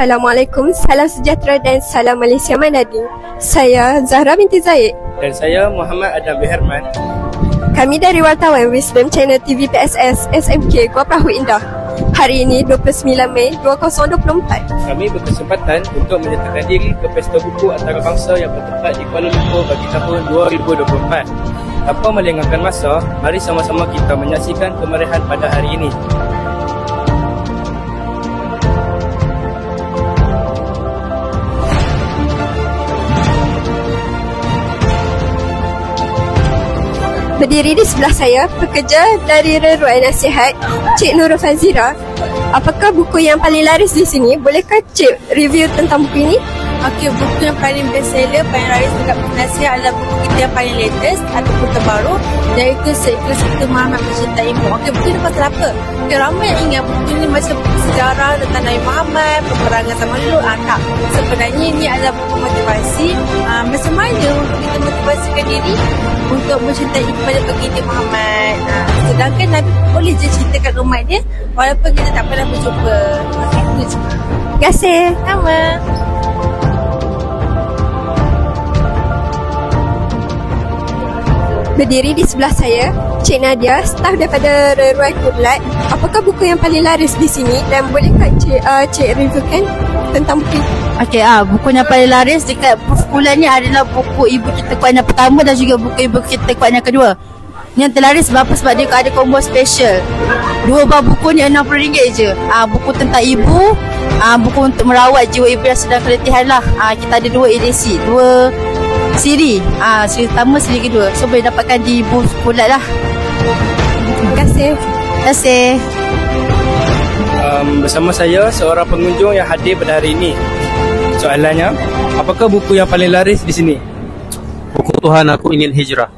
Assalamualaikum, salam sejahtera dan salam Malaysia Manading. Saya Zahra binti Zaid. Dan saya Muhammad Adam Herman. Kami dari wartawan Wisdom Channel TV PSS SMK Gua Perahu Indah. Hari ini 29 Mei 2024. Kami berkesempatan untuk menyertakan diri ke Pesta Buku Antarabangsa yang bertempat di Kuala Lumpur bagi tahun 2024. Tanpa melengahkan masa, mari sama-sama kita menyaksikan kemeriahan pada hari ini. Berdiri di sebelah saya, pekerja dari Reruai Nasihat, Cik Nurul Fazira. Apakah buku yang paling laris di sini? Bolehkah Cik review tentang buku ini? Okey, buku yang paling bestseller, paling laris dekat buku nasihat adalah buku kita yang paling latest ataupun terbaru, iaitu Seikhlas Kita Muhammad Mencintai Ibu. Okey, buku ini pasal apa? Okey, ramai yang ingat buku ini macam buku sejarah tentang Nabi Muhammad, peperangan sama dulu. Tak. Sebenarnya ini adalah buku motivasi. Macam mana untuk kita motivasikan diri untuk mencintai kepada baginda Muhammad. Sedangkan Nabi boleh je ceritakan umat dia walaupun kita tak pernah berjumpa. Terima kasih. Sama. Berdiri di sebelah saya, Cik Nadia, staf daripada Reruai Kurlat. Apakah buku yang paling laris di sini dan bolehkah Cik reviewkan tentang buku ini? Okey, buku yang paling laris dekat perkumpulan ni adalah buku Ibu Kita Kuat yang pertama dan juga buku Ibu Kita Kuat yang kedua. Yang terlaris sebab dia ada combo special. Dua buah buku ni RM60 je. Buku tentang ibu, buku untuk merawat jiwa ibu yang sedang keletihan lah. Kita ada dua edisi, dua siri. Siri pertama, siri kedua. So boleh dapatkan di Ibu Kulat lah. Terima kasih. Terima kasih. Bersama saya, seorang pengunjung yang hadir pada hari ini. Soalannya, apakah buku yang paling laris di sini? Buku Tuhan Aku Ingin Hijrah.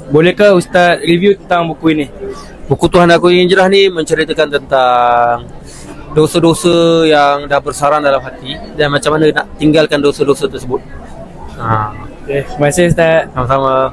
Bolehkah Ustaz review tentang buku ini? Buku Tuhan Aku Ingin Hijrah ni menceritakan tentang dosa-dosa yang dah bersarang dalam hati dan macam mana nak tinggalkan dosa-dosa tersebut. Okay, terima kasih Ustaz. Sama-sama.